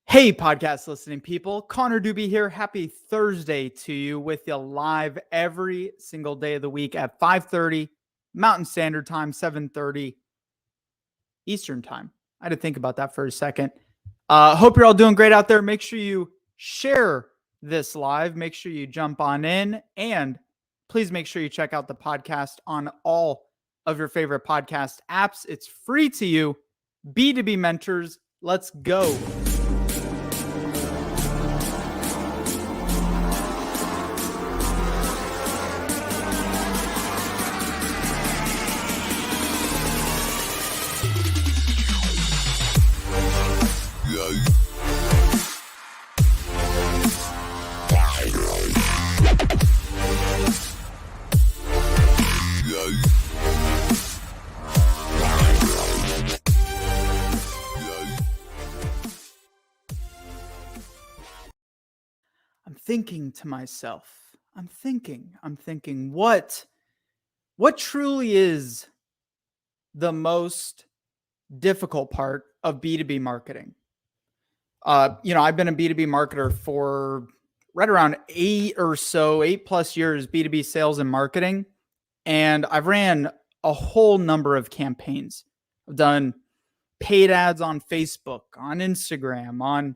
Hey, podcast listening people. Connor Doobie here. Happy Thursday to you with you live every single day of the week at 5:30 Mountain Standard Time, 7:30 Eastern Time. I had to think about that for a second. Hope you're all doing great out there. Make sure you share this live. Make sure you jump on in. And please make sure you check out the podcast on all of your favorite podcast apps. It's free to you. B2B Mentors. Let's go. I'm thinking to myself, I'm thinking, what truly is the most difficult part of B2B marketing? I've been a B2B marketer for right around 8+ years, B2B sales and marketing. And I've ran a whole number of campaigns. I've done paid ads on Facebook, on Instagram, on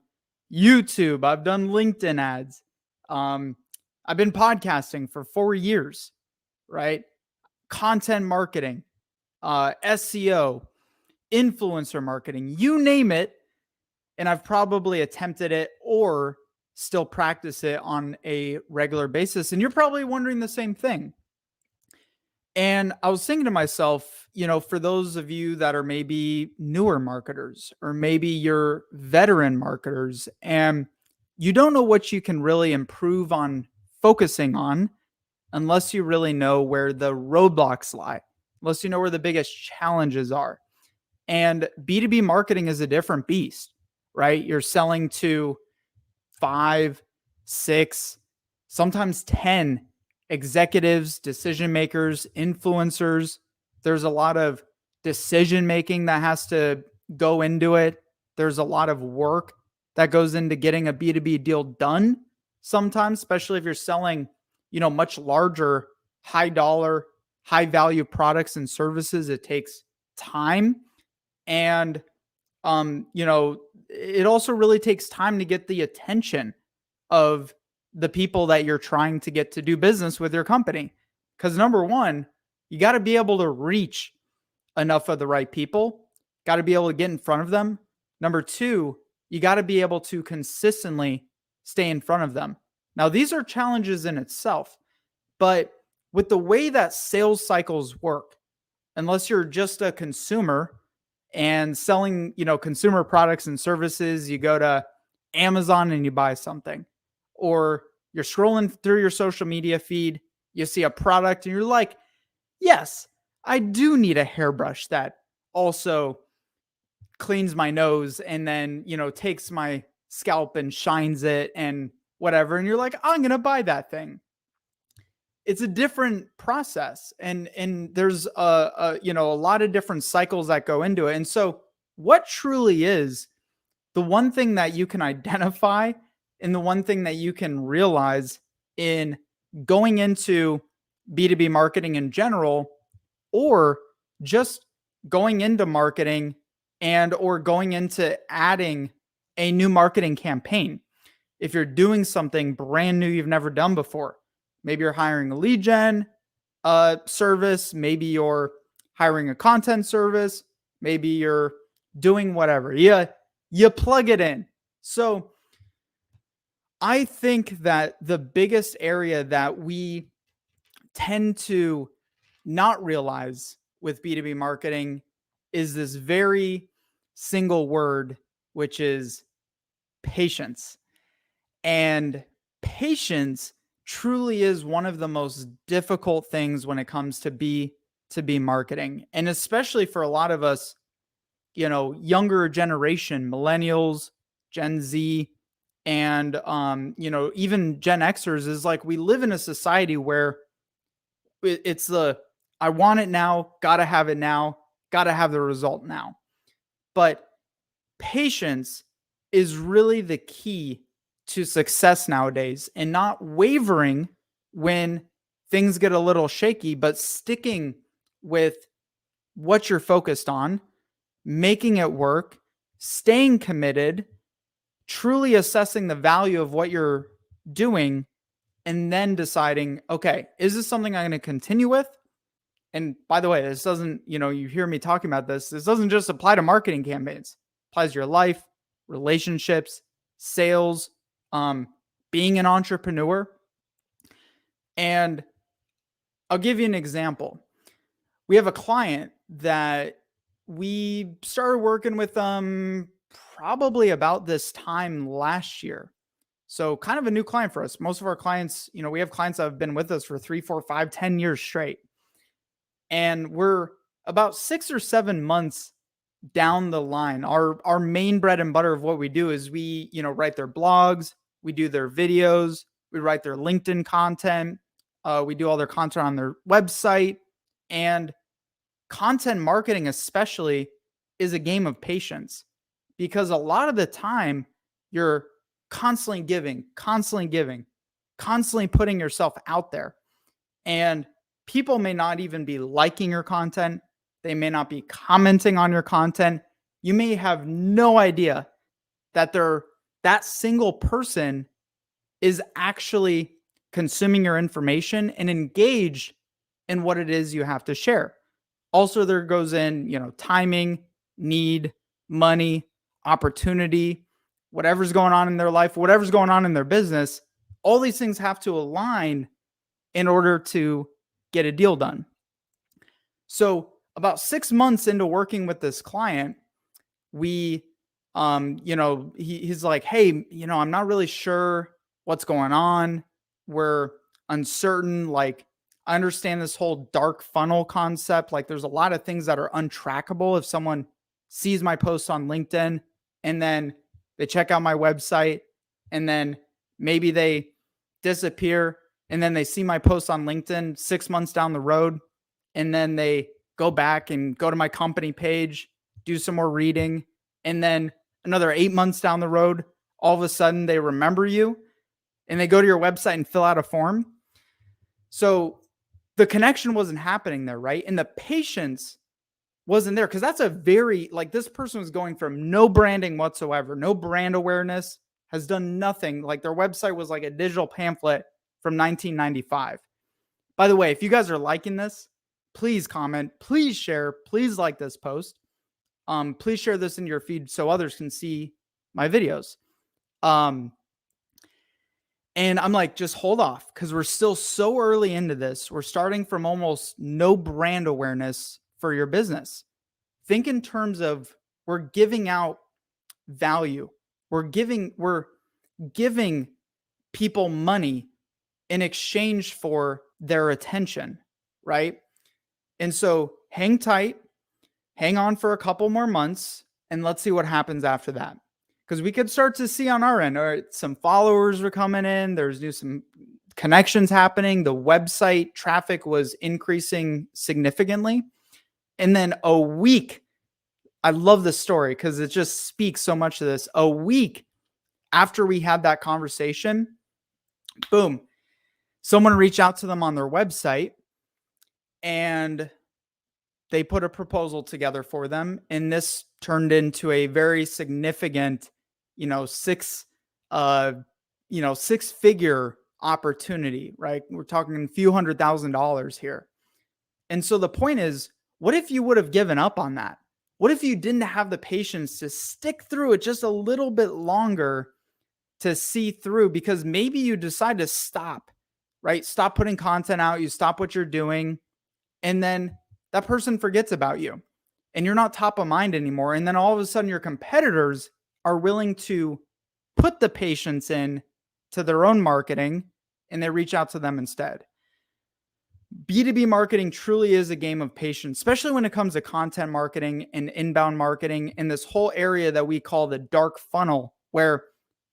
YouTube. I've done LinkedIn ads. I've been podcasting for 4 years, right? Content marketing, SEO, influencer marketing, you name it. And I've probably attempted it or still practice it on a regular basis. And you're probably wondering the same thing. And I was thinking to myself, for those of you that are maybe newer marketers or maybe you're veteran marketers and you don't know what you can really improve on focusing on unless you really know where the roadblocks lie, unless you know where the biggest challenges are. And B2B marketing is a different beast, right? You're selling to 5, 6, sometimes 10 executives, decision makers, influencers. There's a lot of decision making that has to go into it. There's a lot of work that goes into getting a B2B deal done sometimes, especially if you're selling, much larger, high dollar, high value products and services. It takes time. And, it also really takes time to get the attention of the people that you're trying to get to do business with your company. Because number one, you got to be able to reach enough of the right people, got to be able to get in front of them. Number two, you got to be able to consistently stay in front of them. Now, these are challenges in itself, but with the way that sales cycles work, unless you're just a consumer and selling, consumer products and services, you go to Amazon and you buy something, or you're scrolling through your social media feed, you see a product and you're like, yes, I do need a hairbrush that also cleans my nose and then, takes my scalp and shines it and whatever. And you're like, I'm going to buy that thing. It's a different process. And there's a lot of different cycles that go into it. And so what truly is the one thing that you can identify and the one thing that you can realize in going into B2B marketing in general, or just going into marketing and or going into adding a new marketing campaign. If you're doing something brand new you've never done before, maybe you're hiring a lead gen service, maybe you're hiring a content service, maybe you're doing whatever. You plug it in. So I think that the biggest area that we tend to not realize with B2B marketing is this very single word, which is patience. And patience truly is one of the most difficult things when it comes to B2B marketing. And especially for a lot of us, younger generation, millennials, Gen Z, and, even Gen Xers, is like, we live in a society where it's I want it now, got to have it now, got to have the result now. But patience is really the key to success nowadays, and not wavering when things get a little shaky, but sticking with what you're focused on, making it work, staying committed, truly assessing the value of what you're doing, and then deciding, okay, is this something I'm going to continue with? And by the way, this doesn't, you hear me talking about this. This doesn't just apply to marketing campaigns. It applies to your life, relationships, sales, being an entrepreneur. And I'll give you an example. We have a client that we started working with them probably about this time last year. So kind of a new client for us. Most of our clients, we have clients that have been with us for 3, 4, 5, 10 years straight. And we're about 6 or 7 months down the line. Our main bread and butter of what we do is we, write their blogs, we do their videos, we write their LinkedIn content, we do all their content on their website. And content marketing especially is a game of patience, because a lot of the time you're constantly giving, constantly putting yourself out there. And people may not even be liking your content. They may not be commenting on your content. You may have no idea that that single person is actually consuming your information and engaged in what it is you have to share. Also, there goes in, timing, need, money, opportunity, whatever's going on in their life, whatever's going on in their business. All these things have to align in order to get a deal done. So about 6 months into working with this client, we, he's like, hey, I'm not really sure what's going on. We're uncertain. Like, I understand this whole dark funnel concept. Like, there's a lot of things that are untrackable. If someone sees my post on LinkedIn and then they check out my website and then maybe they disappear, and then they see my post on LinkedIn 6 months down the road, and then they go back and go to my company page, do some more reading, and then another 8 months down the road, all of a sudden they remember you and they go to your website and fill out a form. So the connection wasn't happening there, right? And the patience wasn't there, because that's this person was going from no branding whatsoever, no brand awareness, has done nothing. Like, their website was like a digital pamphlet from 1995. By the way, if you guys are liking this, please comment, please share, please like this post. Please share this in your feed so others can see my videos. And I'm like, just hold off, because we're still so early into this. We're starting from almost no brand awareness for your business. Think in terms of, we're giving out value. We're giving people money in exchange for their attention, right? And so hang tight, hang on for a couple more months, and let's see what happens after that. Because we could start to see on our end, all right, some followers were coming in, there's some connections happening, the website traffic was increasing significantly. And then a week, I love this story because it just speaks so much to this. A week after we had that conversation, boom, someone reached out to them on their website and they put a proposal together for them. And this turned into a very significant, six-figure opportunity, right? We're talking a few $100,000 here. And so the point is, what if you would have given up on that? What if you didn't have the patience to stick through it just a little bit longer to see through? Because maybe you decide to stop, right? Stop putting content out. You stop what you're doing. And then that person forgets about you and you're not top of mind anymore. And then all of a sudden your competitors are willing to put the patience in to their own marketing and they reach out to them instead. B2B marketing truly is a game of patience, especially when it comes to content marketing and inbound marketing and this whole area that we call the dark funnel, where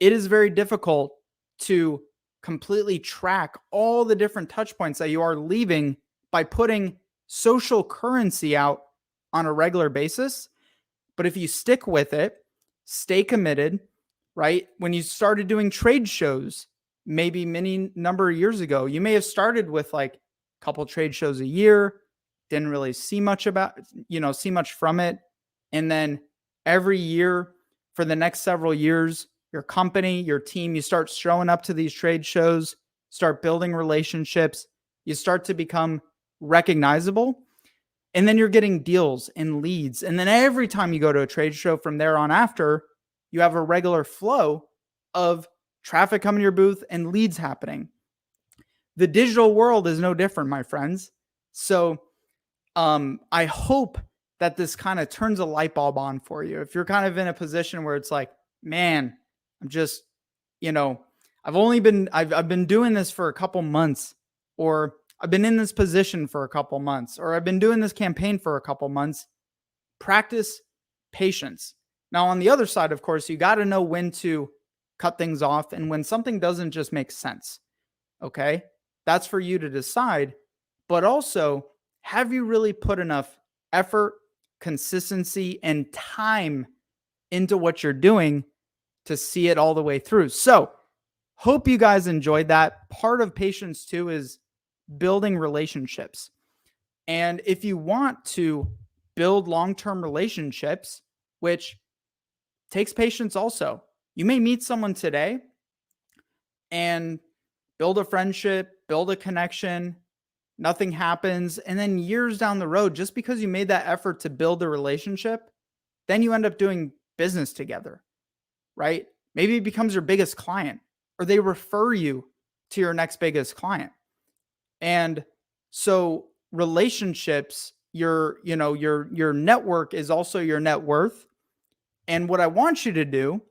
it is very difficult to completely track all the different touch points that you are leaving by putting social currency out on a regular basis. But if you stick with it, stay committed, right? When you started doing trade shows, maybe many number of years ago, you may have started with like a couple trade shows a year, didn't really see much see much from it. And then every year for the next several years, your company, your team, you start showing up to these trade shows, start building relationships, you start to become recognizable. And then you're getting deals and leads. And then every time you go to a trade show from there on after, you have a regular flow of traffic coming to your booth and leads happening. The digital world is no different, my friends. So I hope that this kind of turns a light bulb on for you. If you're kind of in a position where it's like, man, I'm just, I've been doing this for a couple months, or I've been in this position for a couple months, or I've been doing this campaign for a couple months. Practice patience. Now, on the other side, of course, you got to know when to cut things off and when something doesn't just make sense. Okay. That's for you to decide. But also, have you really put enough effort, consistency, and time into what you're doing to see it all the way through? So, hope you guys enjoyed that. Part of patience too is building relationships. And if you want to build long-term relationships, which takes patience also, you may meet someone today and build a friendship, build a connection, nothing happens. And then years down the road, just because you made that effort to build a relationship, then you end up doing business together, right? Maybe it becomes your biggest client, or they refer you to your next biggest client. And so relationships, your network is also your net worth. And what I want you to do,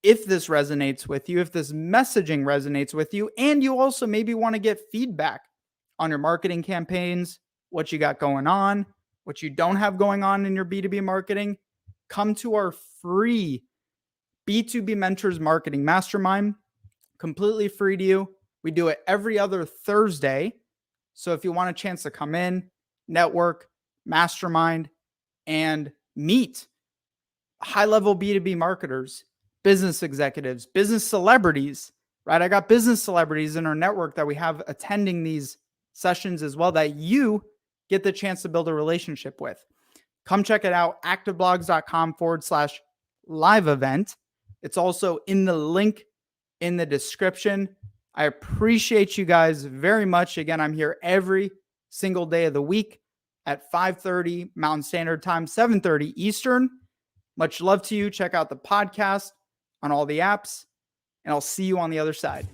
if this resonates with you, if this messaging resonates with you, and you also maybe want to get feedback on your marketing campaigns, what you got going on, what you don't have going on in your B2B marketing, come to our free B2B Mentors Marketing Mastermind, completely free to you. We do it every other Thursday. So if you want a chance to come in, network, mastermind, and meet high-level B2B marketers, business executives, business celebrities, right? I got business celebrities in our network that we have attending these sessions as well that you get the chance to build a relationship with. Come check it out, activeblogs.com/live event. It's also in the link in the description. I appreciate you guys very much. Again, I'm here every single day of the week at 5:30 Mountain Standard Time, 7:30 Eastern. Much love to you. Check out the podcast on all the apps, and I'll see you on the other side.